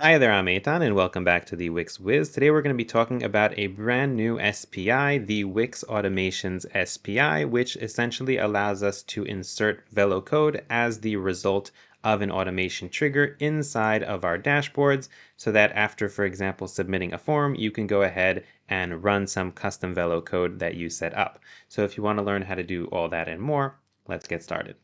Hi there, I'm Eitan, and welcome back to the Wix Wiz. Today we're going to be talking about a brand new SPI, the Wix Automations SPI, which essentially allows us to insert Velo code as the result of an automation trigger inside of our dashboards, so that after, for example, submitting a form, you can go ahead and run some custom Velo code that you set up. So if you want to learn how to do all that and more, let's get started.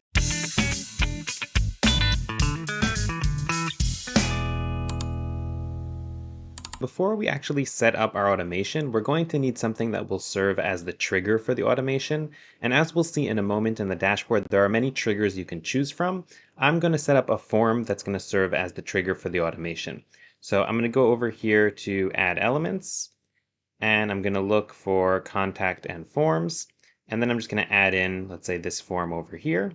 Before we actually set up our automation, we're going to need something that will serve as the trigger for the automation. And as we'll see in a moment in the dashboard, there are many triggers you can choose from. I'm going to set up a form that's going to serve as the trigger for the automation. So I'm going to go over here to add elements, and I'm going to look for contact and forms. And then I'm just going to add in, let's say, this form over here,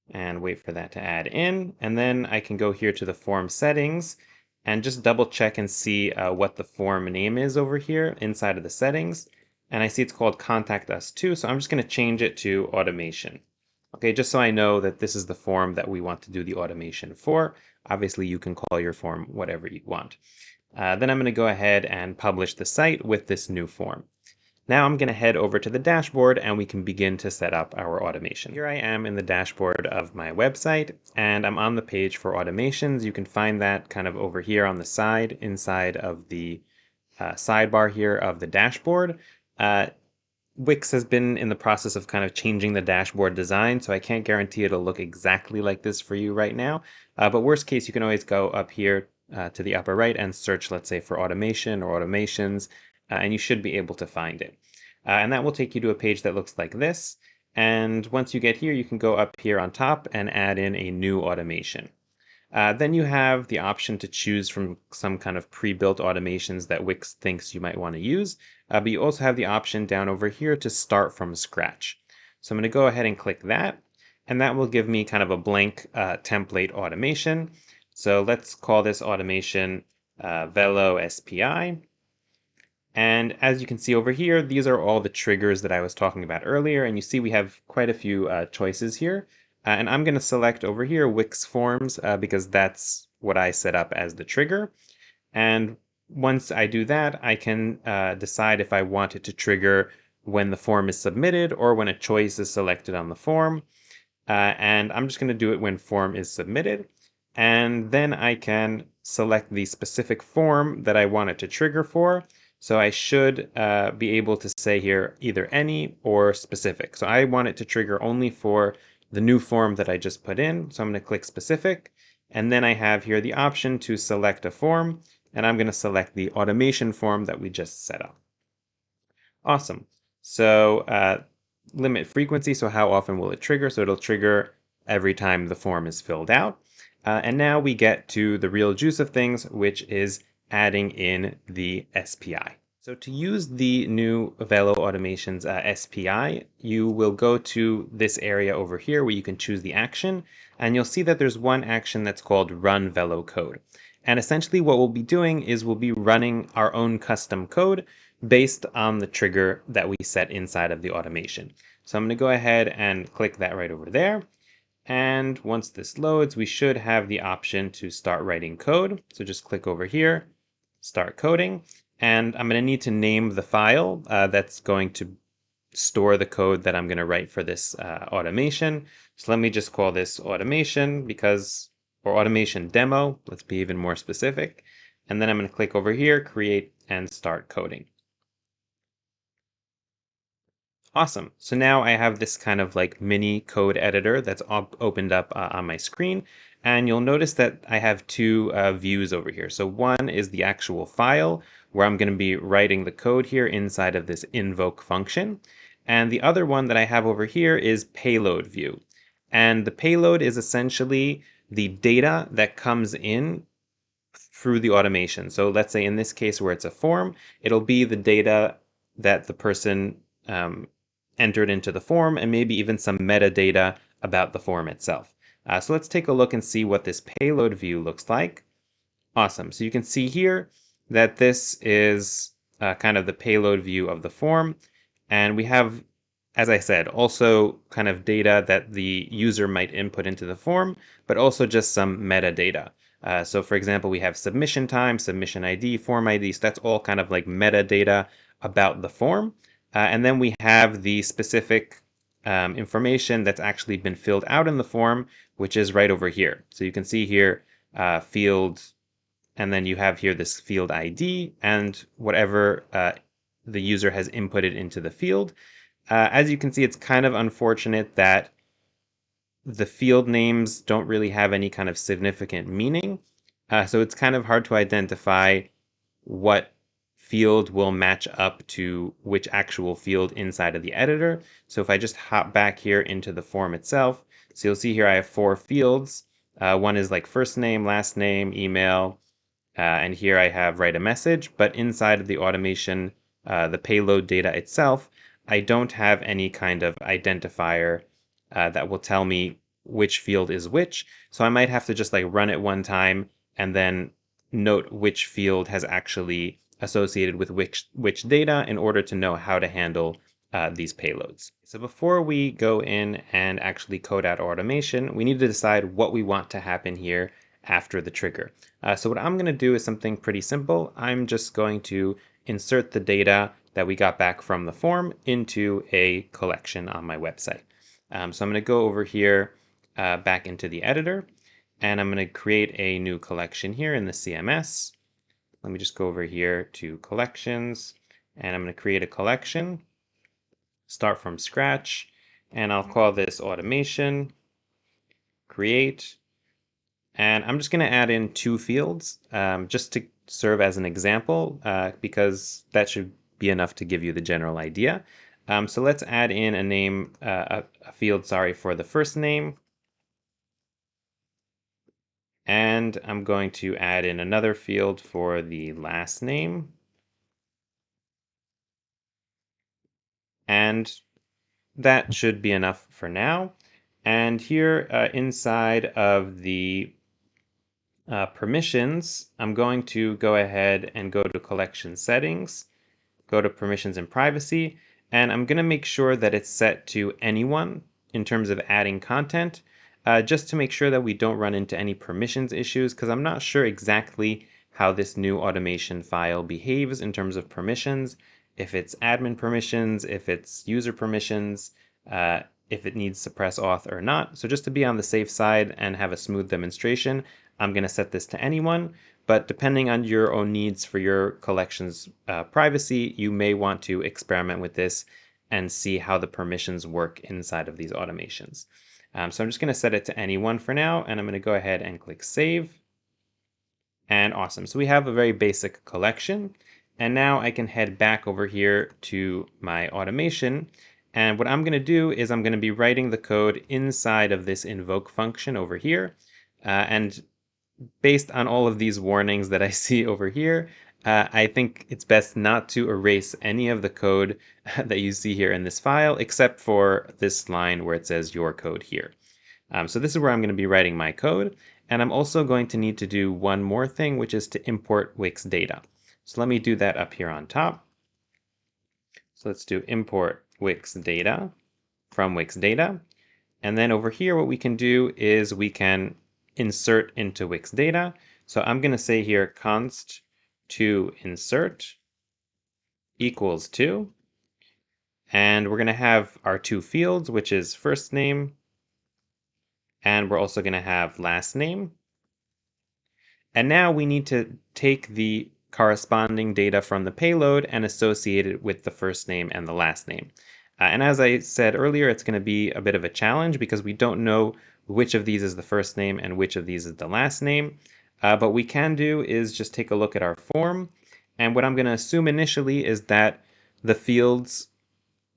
and wait for that to add in. And then I can go here to the form settings and just double check and see what the form name is over here inside of the settings. And I see it's called Contact Us Too, so I'm just going to change it to Automation. Okay, just so I know that this is the form that we want to do the automation for. Obviously, you can call your form whatever you want. Then I'm going to go ahead and publish the site with this new form. Now I'm going to head over to the dashboard and we can begin to set up our automation. Here I am in the dashboard of my website and I'm on the page for automations. You can find that kind of over here on the side inside of the sidebar here of the dashboard. Wix has been in the process of kind of changing the dashboard design, so I can't guarantee it'll look exactly like this for you right now. But worst case, you can always go up here to the upper right and search, let's say, for automation or automations, and you should be able to find it. And that will take you to a page that looks like this. And once you get here, you can go up here on top and add in a new automation. Then you have the option to choose from some kind of pre-built automations that Wix thinks you might want to use, but you also have the option down over here to start from scratch. So I'm going to go ahead and click that, and that will give me kind of a blank template automation. So let's call this automation Velo SPI. And as you can see over here, these are all the triggers that I was talking about earlier. And you see we have quite a few choices here. And I'm going to select over here Wix Forms because that's what I set up as the trigger. And once I do that, I can decide if I want it to trigger when the form is submitted or when a choice is selected on the form. And I'm just going to do it when form is submitted. And then I can select the specific form that I want it to trigger for. So I should be able to say here either any or specific. So I want it to trigger only for the new form that I just put in. So I'm going to click specific. And then I have here the option to select a form. And I'm going to select the automation form that we just set up. Awesome. So limit frequency. So how often will it trigger? So it'll trigger every time the form is filled out. And now we get to the real juice of things, which is adding in the SPI. So to use the new Velo Automations SPI, you will go to this area over here where you can choose the action, and you'll see that there's one action that's called Run Velo Code. And essentially what we'll be doing is we'll be running our own custom code based on the trigger that we set inside of the automation. So I'm going to go ahead and click that right over there. And once this loads, we should have the option to start writing code. So just click over here, start coding. And I'm going to need to name the file that's going to store the code that I'm going to write for this automation. So let me just call this automation or automation demo. Let's be even more specific. And then I'm going to click over here, create and start coding. Awesome. So now I have this kind of like mini code editor that's opened up on my screen. And you'll notice that I have two views over here. So one is the actual file where I'm going to be writing the code here inside of this invoke function. And the other one that I have over here is payload view. And the payload is essentially the data that comes in through the automation. So let's say in this case where it's a form, it'll be the data that the person entered into the form and maybe even some metadata about the form itself. So let's take a look and see what this payload view looks like. Awesome. So you can see here that this is kind of the payload view of the form. And we have, as I said, also kind of data that the user might input into the form, but also just some metadata. So for example, we have submission time, submission ID, form ID. So that's all kind of like metadata about the form. And then we have the specific information that's actually been filled out in the form, which is right over here. So you can see here field, and then you have here this field ID and whatever the user has inputted into the field. As you can see, it's kind of unfortunate that the field names don't really have any kind of significant meaning. So it's kind of hard to identify what field will match up to which actual field inside of the editor. So if I just hop back here into the form itself, so you'll see here I have 4 fields. One is like first name, last name, email, and here I have write a message, but inside of the automation, the payload data itself, I don't have any kind of identifier that will tell me which field is which. So I might have to just like run it one time and then note which field has actually associated with which data in order to know how to handle these payloads. So before we go in and actually code out automation, we need to decide what we want to happen here after the trigger. So what I'm going to do is something pretty simple. I'm just going to insert the data that we got back from the form into a collection on my website. So I'm going to go over here back into the editor, and I'm going to create a new collection here in the CMS. Let me just go over here to collections, and I'm going to create a collection, start from scratch, and I'll call this automation, create, and I'm just going to add in 2 fields just to serve as an example because that should be enough to give you the general idea. So let's add in a name, a field, sorry, for the first name. And I'm going to add in another field for the last name. And that should be enough for now. And here inside of the permissions, I'm going to go ahead and go to collection settings, go to permissions and privacy, and I'm going to make sure that it's set to anyone in terms of adding content, just to make sure that we don't run into any permissions issues, because I'm not sure exactly how this new automation file behaves in terms of permissions, if it's admin permissions, if it's user permissions, if it needs suppress auth or not. So just to be on the safe side and have a smooth demonstration, I'm going to set this to anyone, but depending on your own needs for your collection's privacy, you may want to experiment with this and see how the permissions work inside of these automations. So I'm just going to set it to anyone for now, and I'm going to go ahead and click Save. And awesome. So we have a very basic collection. And now I can head back over here to my automation. And what I'm going to do is I'm going to be writing the code inside of this invoke function over here. And based on all of these warnings that I see over here, I think it's best not to erase any of the code that you see here in this file, except for this line where it says your code here. So this is where I'm going to be writing my code. And I'm also going to need to do one more thing, which is to import Wix data. So let me do that up here on top. So let's do import Wix data from Wix data. And then over here, what we can do is we can insert into Wix data. So I'm going to say here const to insert equals 2. And we're going to have our 2 fields, which is first name, and we're also going to have last name. And now we need to take the corresponding data from the payload and associate it with the first name and the last name. And as I said earlier, it's going to be a bit of a challenge because we don't know which of these is the first name and which of these is the last name. But what we can do is just take a look at our form. And what I'm going to assume initially is that the fields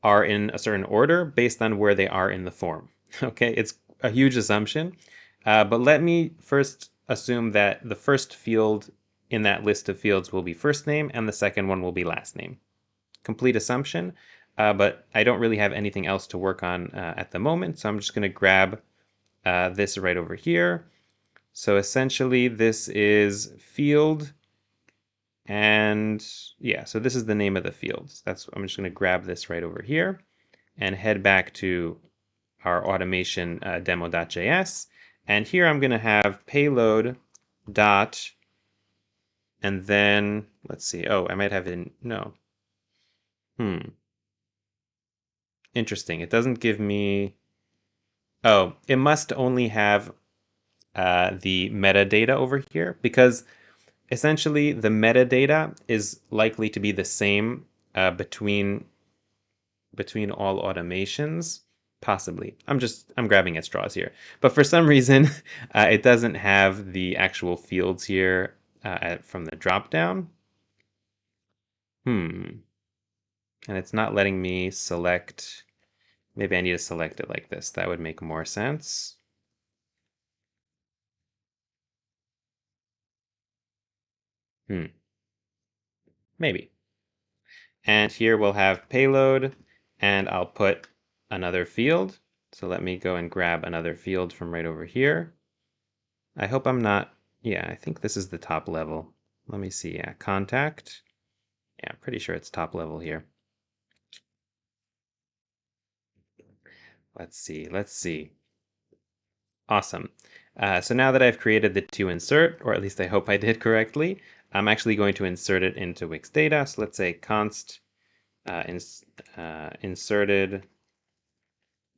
are in a certain order based on where they are in the form. Okay, it's a huge assumption. But let me first assume that the first field in that list of fields will be first name and the second one will be last name. Complete assumption, but I don't really have anything else to work on at the moment, so I'm just going to grab this right over here. So essentially this is field, and yeah, so this is the name of the fields. I'm just going to grab this right over here and head back to our automation demo.js. And here I'm going to have payload dot, and then let's see. Oh, I might have in no. Interesting. It doesn't give me. Oh, it must only have the metadata over here because essentially the metadata is likely to be the same between all automations. Possibly. I'm grabbing at straws here. But for some reason, it doesn't have the actual fields here from the dropdown. And it's not letting me select. Maybe I need to select it like this. That would make more sense. Maybe. And here we'll have payload, and I'll put another field. So let me go and grab another field from right over here. I hope I'm not, yeah, I think this is the top level. Let me see, yeah, contact. Yeah, I'm pretty sure it's top level here. Let's see. Awesome. So now that I've created the to insert, or at least I hope I did correctly, I'm actually going to insert it into Wix data. So let's say const inserted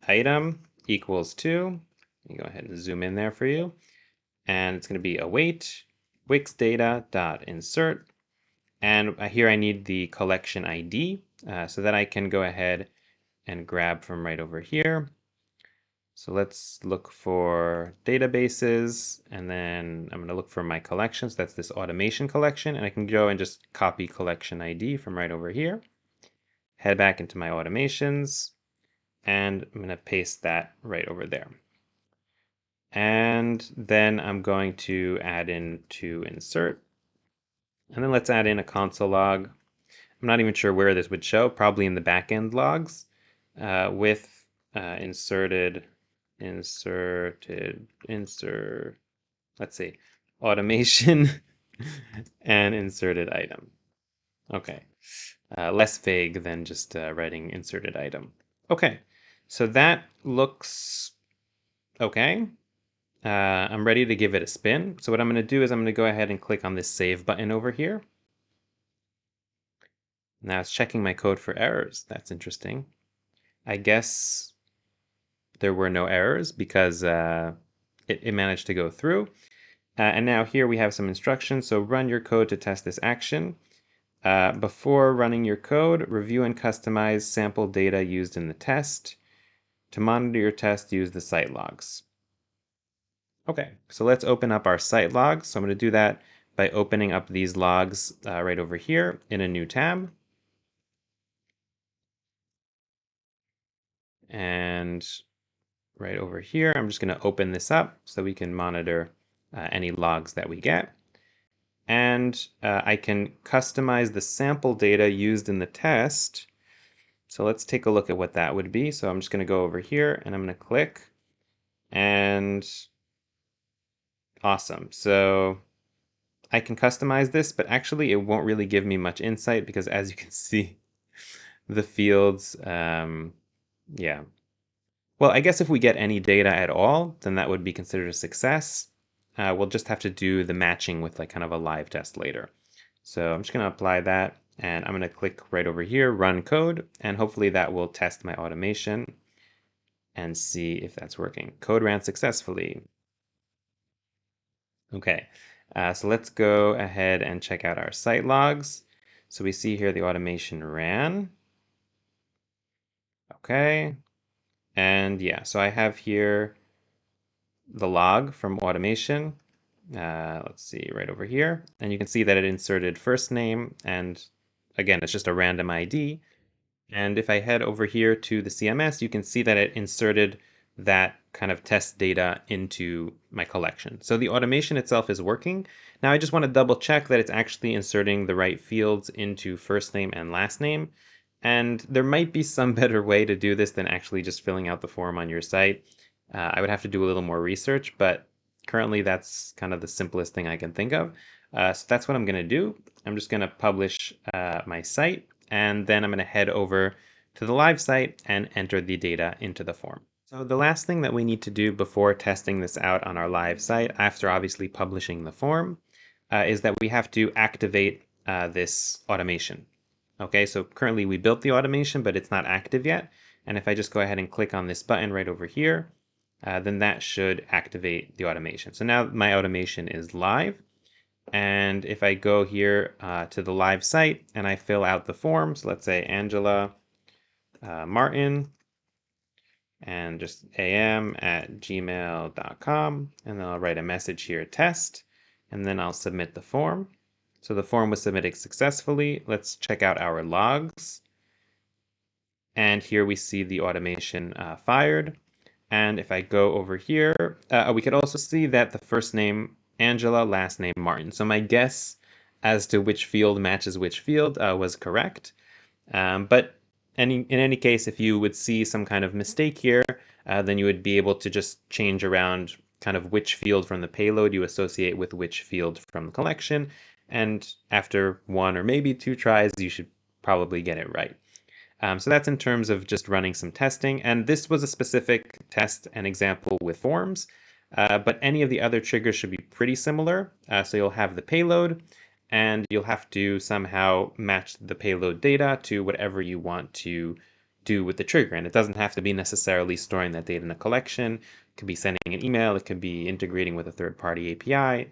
item equals to, let me go ahead and zoom in there for you, and it's going to be await Wix data dot insert, and here I need the collection ID so that I can go ahead and grab from right over here. So let's look for databases, and then I'm going to look for my collections. That's this automation collection, and I can go and just copy collection ID from right over here, head back into my automations, and I'm going to paste that right over there. And then I'm going to add in to insert. And then let's add in a console log. I'm not even sure where this would show, probably in the backend logs with insert, let's see, automation and inserted item. Okay, less vague than just writing inserted item. Okay, so that looks okay. I'm ready to give it a spin. So what I'm going to do is I'm going to go ahead and click on this save button over here. Now it's checking my code for errors. That's interesting. I guess there were no errors because it managed to go through. And now here we have some instructions. So run your code to test this action. Before running your code, review and customize sample data used in the test. To monitor your test, use the site logs. Okay, so let's open up our site logs. So I'm going to do that by opening up these logs right over here in a new tab. And right over here, I'm just going to open this up so we can monitor any logs that we get. And I can customize the sample data used in the test. So let's take a look at what that would be. So I'm just going to go over here and I'm going to click. And awesome. So I can customize this, but actually it won't really give me much insight because as you can see, the fields, yeah. Well, I guess if we get any data at all, then that would be considered a success. We'll just have to do the matching with like kind of a live test later. So I'm just going to apply that and I'm going to click right over here, run code, and hopefully that will test my automation and see if that's working. Code ran successfully. Okay, so let's go ahead and check out our site logs. So we see here the automation ran. Okay, and yeah, so I have here the log from automation. Let's see, right over here. And you can see that it inserted first name, and again, it's just a random ID. And if I head over here to the CMS, you can see that it inserted that kind of test data into my collection. So the automation itself is working. Now I just want to double check that it's actually inserting the right fields into first name and last name. And there might be some better way to do this than actually just filling out the form on your site. I would have to do a little more research, but currently that's kind of the simplest thing I can think of. So that's what I'm going to do. I'm just going to publish my site, and then I'm going to head over to the live site and enter the data into the form. So the last thing that we need to do before testing this out on our live site, after obviously publishing the form, is that we have to activate this automation. Okay, so currently we built the automation, but it's not active yet. And if I just go ahead and click on this button right over here, then that should activate the automation. So now my automation is live. And if I go here to the live site and I fill out the forms, let's say Angela Martin, and just am@gmail.com, and then I'll write a message here, test, and then I'll submit the form. So the form was submitted successfully. Let's check out our logs. And here we see the automation fired. And if I go over here, we could also see that the first name Angela, last name Martin. So my guess as to which field matches which field was correct. But in any case, if you would see some kind of mistake here, then you would be able to just change around kind of which field from the payload you associate with which field from the collection. And after one or maybe two tries, you should probably get it right. So that's in terms of just running some testing. And this was a specific test and example with forms, but any of the other triggers should be pretty similar. So you'll have the payload, and you'll have to somehow match the payload data to whatever you want to do with the trigger. And it doesn't have to be necessarily storing that data in a collection. It could be sending an email. It could be integrating with a third-party API.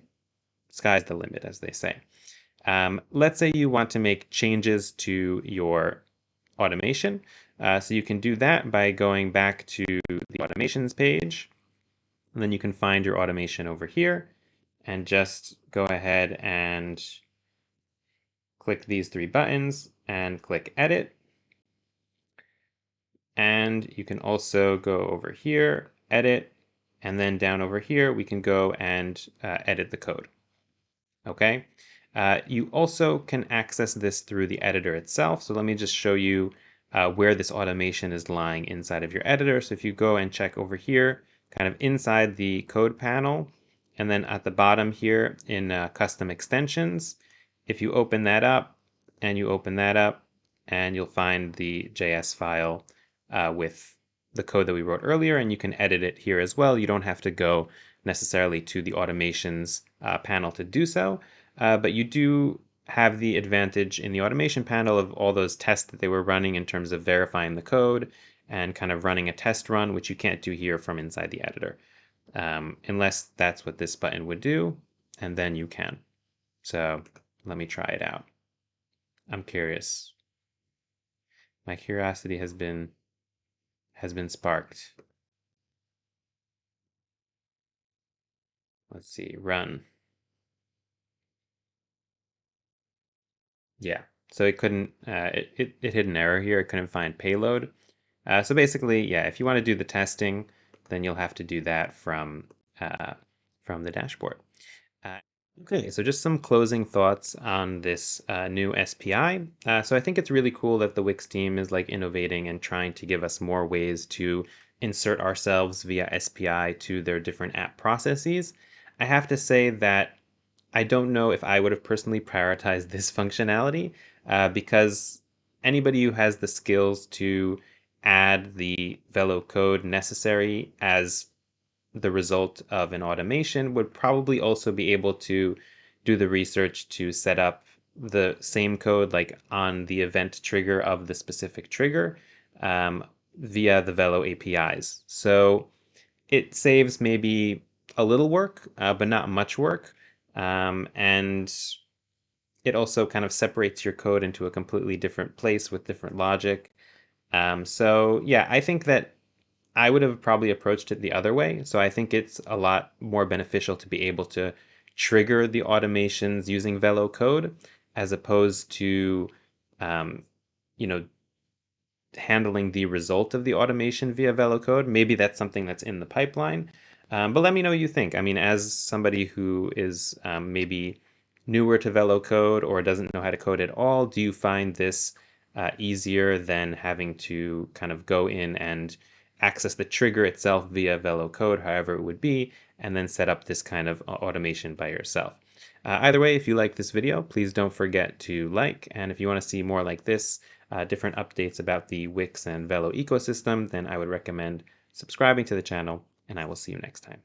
Sky's the limit, as they say. Let's say you want to make changes to your automation. So you can do that by going back to the automations page. And then you can find your automation over here and just go ahead and click these three buttons and click edit. And you can also go over here, edit, and then down over here, we can go and edit the code. Okay. You also can access this through the editor itself. So let me just show you where this automation is lying inside of your editor. So if you go and check over here, kind of inside the code panel, and then at the bottom here in custom extensions, if you open that up and you open that up, and you'll find the JS file with the code that we wrote earlier, and you can edit it here as well. You don't have to go necessarily to the automations panel to do so, but you do have the advantage in the automation panel of all those tests that they were running in terms of verifying the code and kind of running a test run, which you can't do here from inside the editor, unless that's what this button would do, and then you can. So let me try it out. I'm curious. My curiosity has been sparked. Let's see, run. Yeah, so it couldn't, it hit an error here. It couldn't find payload. So basically, yeah, if you want to do the testing, then you'll have to do that from the dashboard. Okay, so just some closing thoughts on this new SPI. So I think it's really cool that the Wix team is like innovating and trying to give us more ways to insert ourselves via SPI to their different app processes. I have to say that I don't know if I would have personally prioritized this functionality because anybody who has the skills to add the Velo code necessary as the result of an automation would probably also be able to do the research to set up the same code like on the event trigger of the specific trigger via the Velo APIs. So it saves maybe a little work, but not much work. And it also kind of separates your code into a completely different place with different logic. So yeah, I think that I would have probably approached it the other way. So I think it's a lot more beneficial to be able to trigger the automations using Velo code as opposed to, you know, handling the result of the automation via Velo code. Maybe that's something that's in the pipeline. But let me know what you think. I mean, as somebody who is maybe newer to Velo code or doesn't know how to code at all, do you find this easier than having to kind of go in and access the trigger itself via Velo code, however it would be, and then set up this kind of automation by yourself? Either way, if you like this video, please don't forget to like, and if you want to see more like this, different updates about the Wix and Velo ecosystem, then I would recommend subscribing to the channel, and I will see you next time.